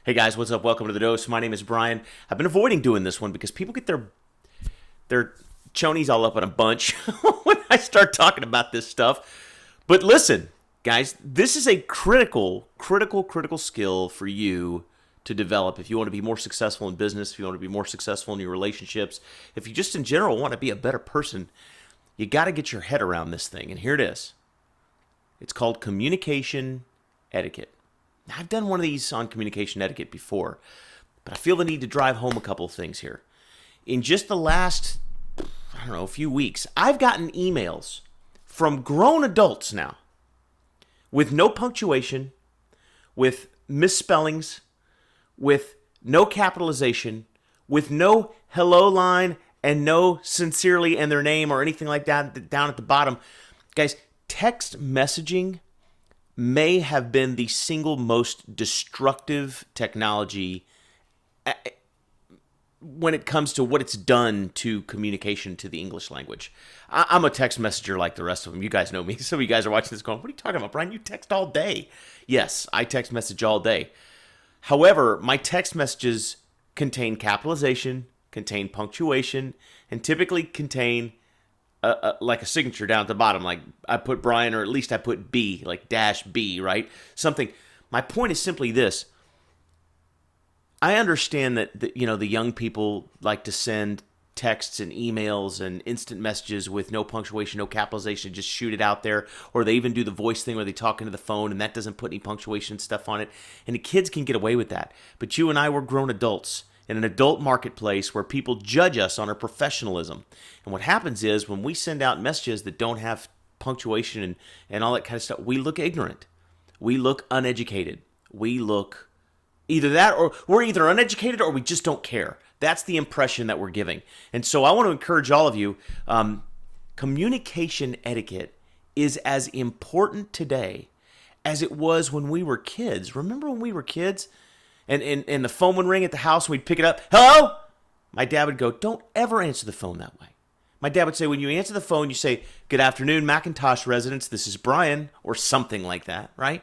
Hey guys, what's up? Welcome to the Dose. My name is Brian. I've been avoiding doing this one because people get their chonies all up in a bunch when I start talking about this stuff. But listen, guys, this is a critical skill for you to develop if you want to be more successful in business, if you want to be more successful in your relationships, if you just in general want to be a better person. You got to get your head around this thing, and here it is. It's called communication etiquette. Now, I've done one of these on communication etiquette before, but I feel the need to drive home a couple of things here. In just the last, few weeks, I've gotten emails from grown adults now with no punctuation, with misspellings, with no capitalization, with no hello line, and no sincerely and their name or anything like that down at the bottom. Guys, text messaging may have been the single most destructive technology when it comes to what it's done to communication to the English language. I'm a text messenger like the rest of them. You guys know me. Some of you guys are watching this going, what are you talking about, Brian? You text all day. Yes, I text message all day. However, my text messages contain capitalization, contain punctuation, and typically contain like a signature down at the bottom, like I put Brian, or at least I put B, like dash B, right? Something. My point is simply this. I understand that the young people like to send texts and emails and instant messages with no punctuation, no capitalization, just shoot it out there, or they even do the voice thing where they talk into the phone and that doesn't put any punctuation stuff on it, and the kids can get away with that. But you and I were grown adults in an adult marketplace where people judge us on our professionalism. And what happens is when we send out messages that don't have punctuation and all that kind of stuff, we look ignorant. We look uneducated. We look either that, or we're either uneducated or we just don't care. That's the impression that we're giving. And so I want to encourage all of you, communication etiquette is as important today as it was when we were kids. Remember when we were kids? And the phone would ring at the house, and we'd pick it up. Hello? My dad would go, don't ever answer the phone that way. My dad would say, when you answer the phone, you say, good afternoon, Macintosh residents, this is Brian, or something like that, right?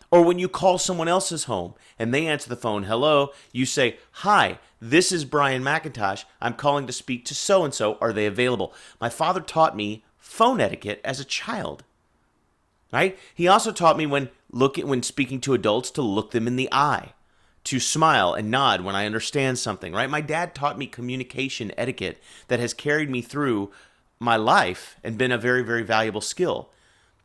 Or when you call someone else's home, and they answer the phone, hello, you say, hi, this is Brian McIntosh. I'm calling to speak to so-and-so. Are they available? My father taught me phone etiquette as a child, right? He also taught me when speaking to adults to look them in the eye, to smile and nod when I understand something, right? My dad taught me communication etiquette that has carried me through my life and been a very, very valuable skill.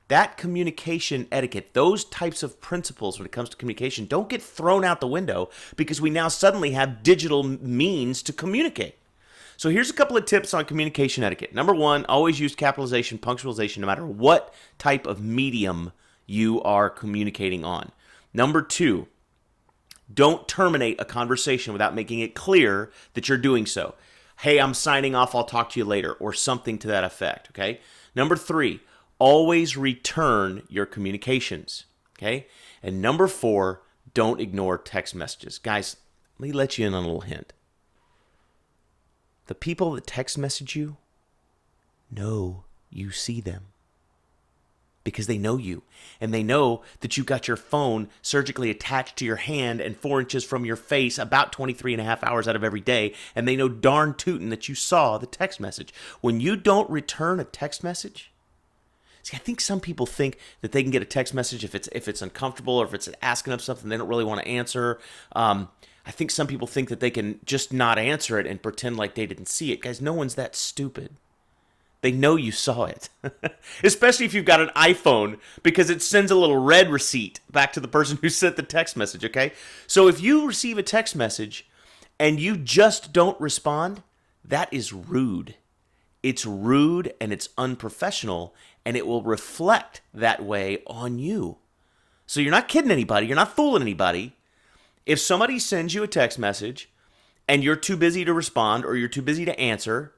That communication etiquette, those types of principles when it comes to communication, don't get thrown out the window because we now suddenly have digital means to communicate. So here's a couple of tips on communication etiquette. Number one, always use capitalization, punctualization, no matter what type of medium you are communicating on. Number two, don't terminate a conversation without making it clear that you're doing so. Hey, I'm signing off. I'll talk to you later, or something to that effect, okay? Number three, always return your communications, okay? And number four, don't ignore text messages. Guys, let me let you in on a little hint. The people that text message you know you see them, because they know you, and they know that you got your phone surgically attached to your hand and 4 inches from your face about 23 and a half hours out of every day, and they know darn tootin' that you saw the text message. When you don't return a text message, see, I think some people think that they can get a text message if it's uncomfortable, or if it's asking them something they don't really want to answer. I think some people think that they can just not answer it and pretend like they didn't see it. Guys, no one's that stupid. They know you saw it, especially if you've got an iPhone, because it sends a little red receipt back to the person who sent the text message, okay? So if you receive a text message and you just don't respond, that is rude. It's rude and it's unprofessional, and it will reflect that way on you. So you're not kidding anybody. You're not fooling anybody. If somebody sends you a text message and you're too busy to respond, or you're too busy to answer,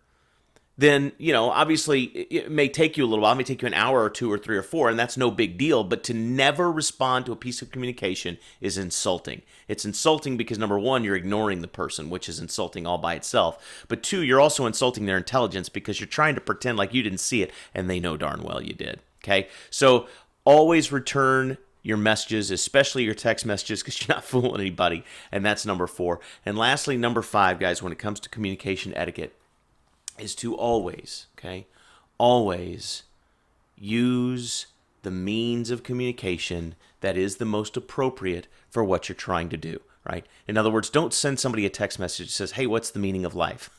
then, obviously it may take you a little while. It may take you an hour or two or three or four, and that's no big deal. But to never respond to a piece of communication is insulting. It's insulting because, number one, you're ignoring the person, which is insulting all by itself. But two, you're also insulting their intelligence because you're trying to pretend like you didn't see it, and they know darn well you did. Okay? So always return your messages, especially your text messages, because you're not fooling anybody. And that's number 4. And lastly, number 5, guys, when it comes to communication etiquette, is to always use the means of communication that is the most appropriate for what you're trying to do, right? In other words, don't send somebody a text message that says, hey, what's the meaning of life?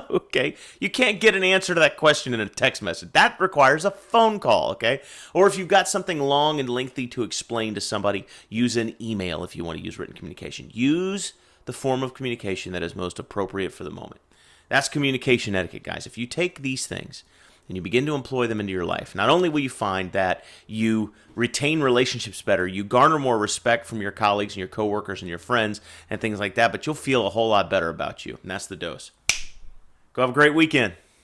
Okay? You can't get an answer to that question in a text message. That requires a phone call, okay? Or if you've got something long and lengthy to explain to somebody, use an email if you want to use written communication. Use the form of communication that is most appropriate for the moment. That's communication etiquette, guys. If you take these things and you begin to employ them into your life, not only will you find that you retain relationships better, you garner more respect from your colleagues and your coworkers and your friends and things like that, but you'll feel a whole lot better about you. And that's the dose. Go have a great weekend.